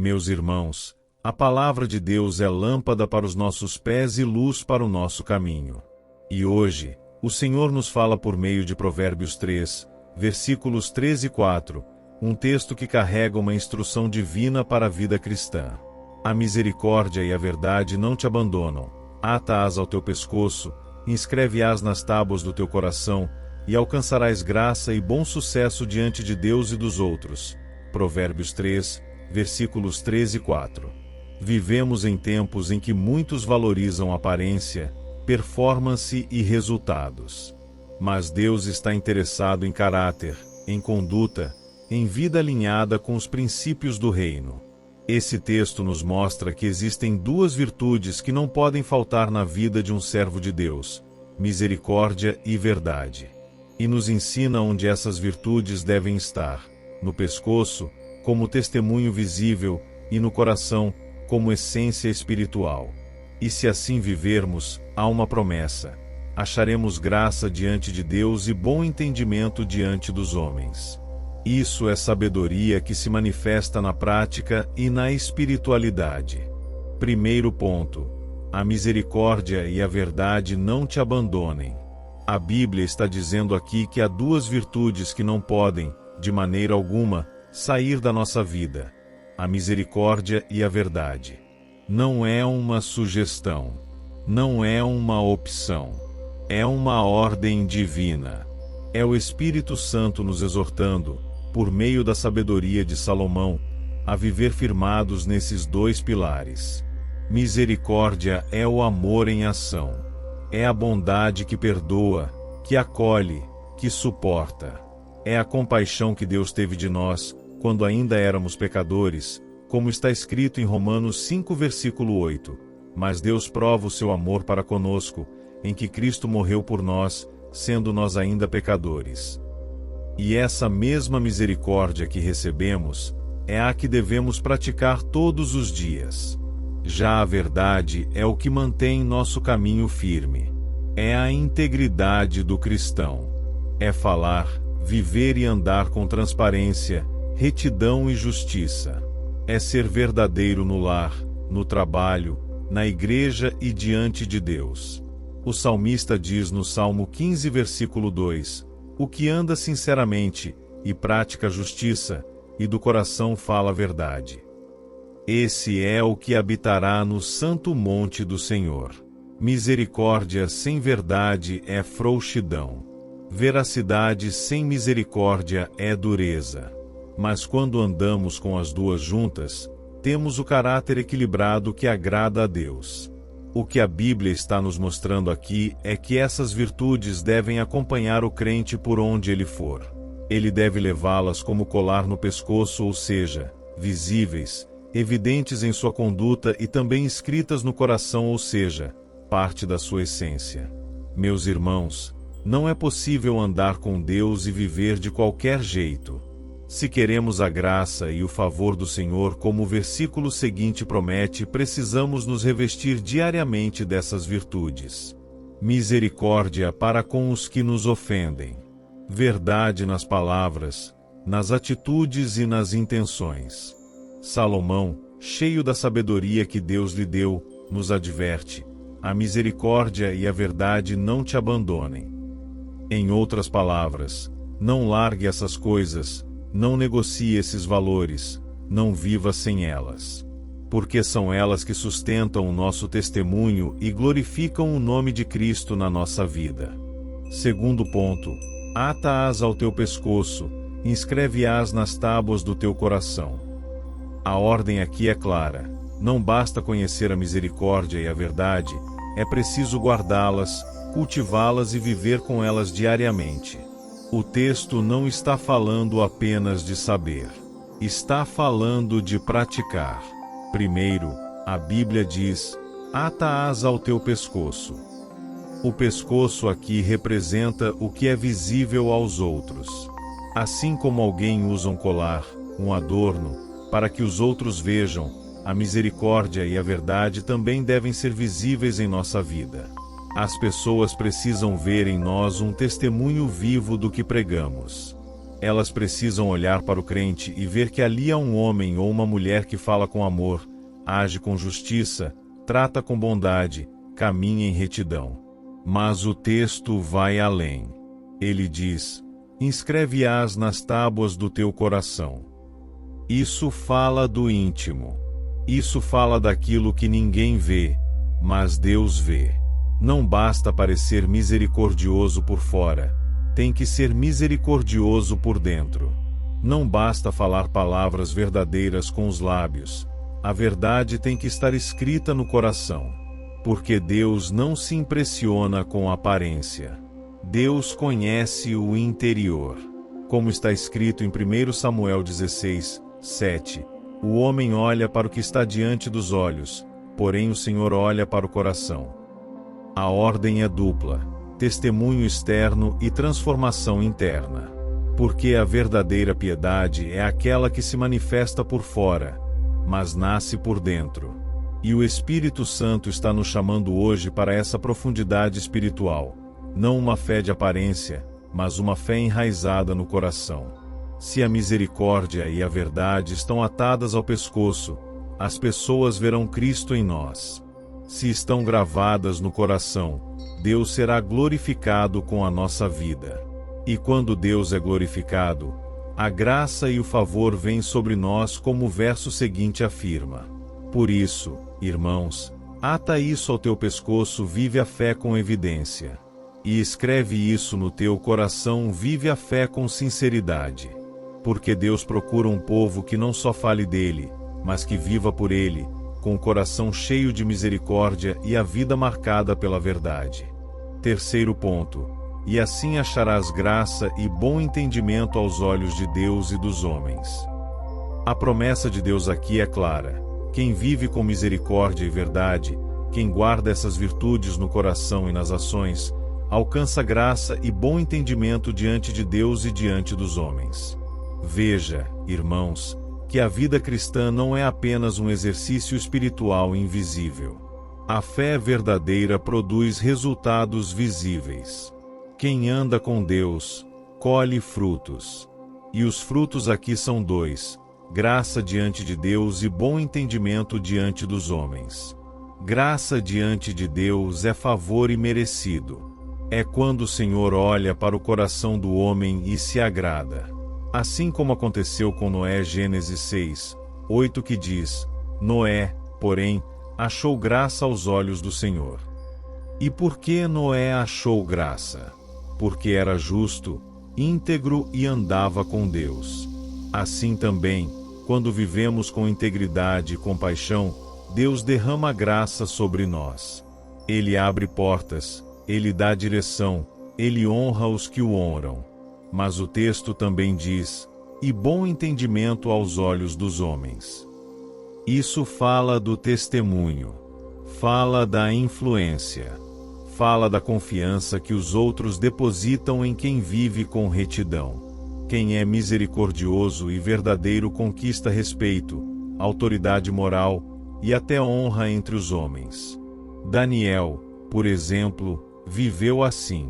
Meus irmãos, a palavra de Deus é lâmpada para os nossos pés e luz para o nosso caminho. E hoje, o Senhor nos fala por meio de Provérbios 3, versículos 3 e 4, um texto que carrega uma instrução divina para a vida cristã. A misericórdia e a verdade não te abandonam. Ata-as ao teu pescoço, inscreve-as nas tábuas do teu coração, e alcançarás graça e bom sucesso diante de Deus e dos outros. Provérbios 3, versículos 3 e 4. Vivemos em tempos em que muitos valorizam aparência, performance e resultados. Mas Deus está interessado em caráter, em conduta, em vida alinhada com os princípios do reino. Esse texto nos mostra que existem duas virtudes que não podem faltar na vida de um servo de Deus: misericórdia e verdade. E nos ensina onde essas virtudes devem estar: no pescoço, como testemunho visível, e no coração, como essência espiritual. E se assim vivermos, há uma promessa: acharemos graça diante de Deus e bom entendimento diante dos homens. Isso é sabedoria que se manifesta na prática e na espiritualidade. Primeiro ponto: a misericórdia e a verdade não te abandonem. A Bíblia está dizendo aqui que há duas virtudes que não podem, de maneira alguma, sair da nossa vida: a misericórdia e a verdade. Não é uma sugestão, não é uma opção, é uma ordem divina. É o Espírito Santo nos exortando, por meio da sabedoria de Salomão, a viver firmados nesses dois pilares. Misericórdia é o amor em ação. É a bondade que perdoa, que acolhe, que suporta. É a compaixão que Deus teve de nós, quando ainda éramos pecadores, como está escrito em Romanos 5, versículo 8. Mas Deus prova o seu amor para conosco, em que Cristo morreu por nós, sendo nós ainda pecadores. E essa mesma misericórdia que recebemos, é a que devemos praticar todos os dias. Já a verdade é o que mantém nosso caminho firme. É a integridade do cristão. É falar, viver e andar com transparência, retidão e justiça. É ser verdadeiro no lar, no trabalho, na igreja e diante de Deus. O salmista diz no Salmo 15, versículo 2, o que anda sinceramente, e pratica a justiça, e do coração fala a verdade. Esse é o que habitará no santo monte do Senhor. Misericórdia sem verdade é frouxidão. Veracidade sem misericórdia é dureza. Mas quando andamos com as duas juntas, temos o caráter equilibrado que agrada a Deus. O que a Bíblia está nos mostrando aqui é que essas virtudes devem acompanhar o crente por onde ele for. Ele deve levá-las como colar no pescoço, ou seja, visíveis, evidentes em sua conduta e também escritas no coração, ou seja, parte da sua essência. Meus irmãos, não é possível andar com Deus e viver de qualquer jeito. Se queremos a graça e o favor do Senhor, como o versículo seguinte promete, precisamos nos revestir diariamente dessas virtudes. Misericórdia para com os que nos ofendem. Verdade nas palavras, nas atitudes e nas intenções. Salomão, cheio da sabedoria que Deus lhe deu, nos adverte: a misericórdia e a verdade não te abandonem. Em outras palavras, não largue essas coisas, não negocie esses valores, não viva sem elas. Porque são elas que sustentam o nosso testemunho e glorificam o nome de Cristo na nossa vida. Segundo ponto: ata-as ao teu pescoço, inscreve-as nas tábuas do teu coração. A ordem aqui é clara: não basta conhecer a misericórdia e a verdade, é preciso guardá-las, cultivá-las e viver com elas diariamente. O texto não está falando apenas de saber. Está falando de praticar. Primeiro, a Bíblia diz: ata-as ao teu pescoço. O pescoço aqui representa o que é visível aos outros. Assim como alguém usa um colar, um adorno, para que os outros vejam, a misericórdia e a verdade também devem ser visíveis em nossa vida. As pessoas precisam ver em nós um testemunho vivo do que pregamos. Elas precisam olhar para o crente e ver que ali há um homem ou uma mulher que fala com amor, age com justiça, trata com bondade, caminha em retidão. Mas o texto vai além. Ele diz: inscreve-as nas tábuas do teu coração. Isso fala do íntimo. Isso fala daquilo que ninguém vê, mas Deus vê. Não basta parecer misericordioso por fora, tem que ser misericordioso por dentro. Não basta falar palavras verdadeiras com os lábios, a verdade tem que estar escrita no coração. Porque Deus não se impressiona com a aparência. Deus conhece o interior. Como está escrito em 1 Samuel 16, 7, o homem olha para o que está diante dos olhos, porém o Senhor olha para o coração. A ordem é dupla: testemunho externo e transformação interna. Porque a verdadeira piedade é aquela que se manifesta por fora, mas nasce por dentro. E o Espírito Santo está nos chamando hoje para essa profundidade espiritual. Não uma fé de aparência, mas uma fé enraizada no coração. Se a misericórdia e a verdade estão atadas ao pescoço, as pessoas verão Cristo em nós. Se estão gravadas no coração, Deus será glorificado com a nossa vida. E quando Deus é glorificado, a graça e o favor vêm sobre nós, como o verso seguinte afirma. Por isso, irmãos, ata isso ao teu pescoço, vive a fé com evidência. E escreve isso no teu coração, vive a fé com sinceridade. Porque Deus procura um povo que não só fale dele, mas que viva por ele, com o coração cheio de misericórdia e a vida marcada pela verdade. Terceiro ponto: e assim acharás graça e bom entendimento aos olhos de Deus e dos homens. A promessa de Deus aqui é clara: quem vive com misericórdia e verdade, quem guarda essas virtudes no coração e nas ações, alcança graça e bom entendimento diante de Deus e diante dos homens. Veja, irmãos, que a vida cristã não é apenas um exercício espiritual invisível. A fé verdadeira produz resultados visíveis. Quem anda com Deus, colhe frutos. E os frutos aqui são dois: graça diante de Deus e bom entendimento diante dos homens. Graça diante de Deus é favor imerecido. É quando o Senhor olha para o coração do homem e se agrada. Assim como aconteceu com Noé, Gênesis 6, 8, que diz: Noé, porém, achou graça aos olhos do Senhor. E por que Noé achou graça? Porque era justo, íntegro e andava com Deus. Assim também, quando vivemos com integridade e compaixão, Deus derrama graça sobre nós. Ele abre portas, Ele dá direção, Ele honra os que o honram. Mas o texto também diz: e bom entendimento aos olhos dos homens. Isso fala do testemunho, fala da influência, fala da confiança que os outros depositam em quem vive com retidão. Quem é misericordioso e verdadeiro conquista respeito, autoridade moral e até honra entre os homens. Daniel, por exemplo, viveu assim.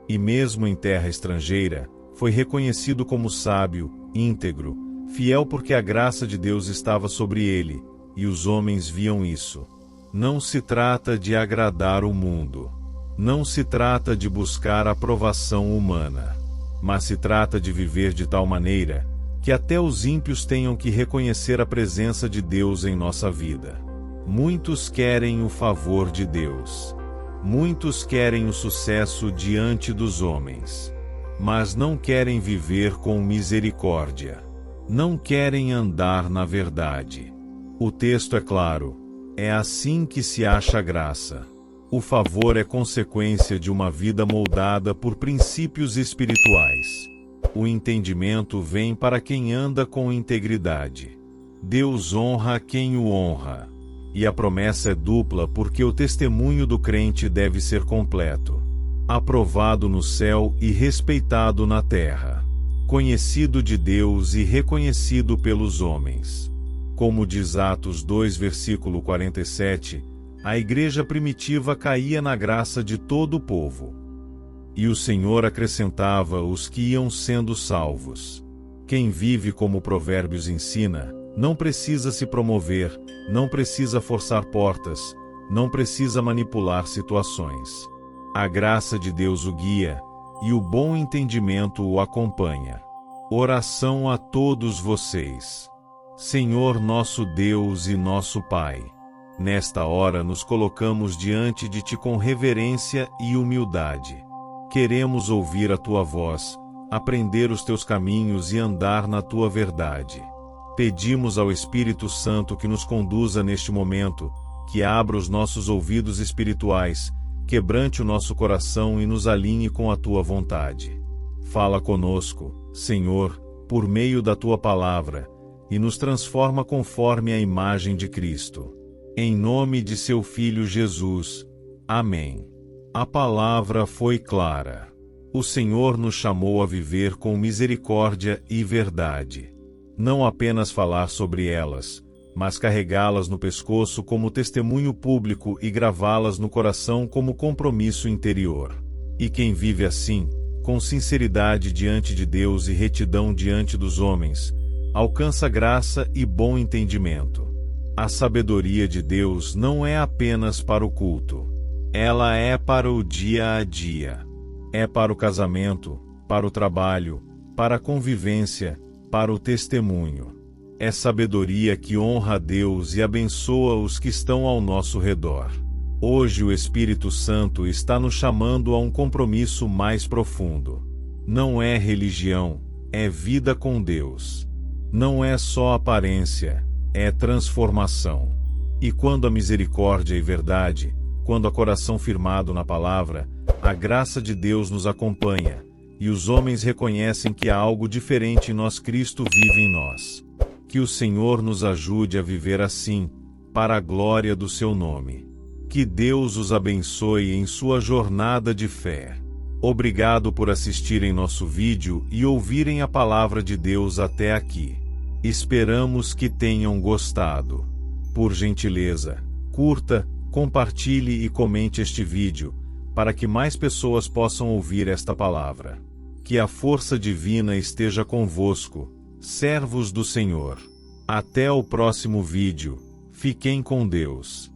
E mesmo em terra estrangeira, foi reconhecido como sábio, íntegro, fiel, porque a graça de Deus estava sobre ele, e os homens viam isso. Não se trata de agradar o mundo. Não se trata de buscar aprovação humana. Mas se trata de viver de tal maneira que até os ímpios tenham que reconhecer a presença de Deus em nossa vida. Muitos querem o favor de Deus. Muitos querem o sucesso diante dos homens. Mas não querem viver com misericórdia. Não querem andar na verdade. O texto é claro: é assim que se acha graça. O favor é consequência de uma vida moldada por princípios espirituais. O entendimento vem para quem anda com integridade. Deus honra quem o honra. E a promessa é dupla, porque o testemunho do crente deve ser completo. Aprovado no céu e respeitado na terra. Conhecido de Deus e reconhecido pelos homens. Como diz Atos 2, versículo 47, a igreja primitiva caía na graça de todo o povo. E o Senhor acrescentava os que iam sendo salvos. Quem vive como Provérbios ensina, não precisa se promover, não precisa forçar portas, não precisa manipular situações. A graça de Deus o guia, e o bom entendimento o acompanha. Oração a todos vocês. Senhor nosso Deus e nosso Pai, nesta hora nos colocamos diante de Ti com reverência e humildade. Queremos ouvir a Tua voz, aprender os Teus caminhos e andar na Tua verdade. Pedimos ao Espírito Santo que nos conduza neste momento, que abra os nossos ouvidos espirituais, quebrante o nosso coração e nos alinhe com a Tua vontade. Fala conosco, Senhor, por meio da Tua palavra, e nos transforma conforme a imagem de Cristo. Em nome de Seu Filho Jesus. Amém. A palavra foi clara. O Senhor nos chamou a viver com misericórdia e verdade. Não apenas falar sobre elas, mas carregá-las no pescoço como testemunho público e gravá-las no coração como compromisso interior. E quem vive assim, com sinceridade diante de Deus e retidão diante dos homens, alcança graça e bom entendimento. A sabedoria de Deus não é apenas para o culto. Ela é para o dia a dia. É para o casamento, para o trabalho, para a convivência, para o testemunho. É sabedoria que honra a Deus e abençoa os que estão ao nosso redor. Hoje o Espírito Santo está nos chamando a um compromisso mais profundo. Não é religião, é vida com Deus. Não é só aparência, é transformação. E quando a misericórdia e verdade, quando há coração firmado na palavra, a graça de Deus nos acompanha, e os homens reconhecem que há algo diferente em nós. Cristo vive em nós. Que o Senhor nos ajude a viver assim, para a glória do Seu nome. Que Deus os abençoe em sua jornada de fé. Obrigado por assistirem nosso vídeo e ouvirem a palavra de Deus até aqui. Esperamos que tenham gostado. Por gentileza, curta, compartilhe e comente este vídeo, para que mais pessoas possam ouvir esta palavra. Que a força divina esteja convosco, servos do Senhor. Até o próximo vídeo. Fiquem com Deus.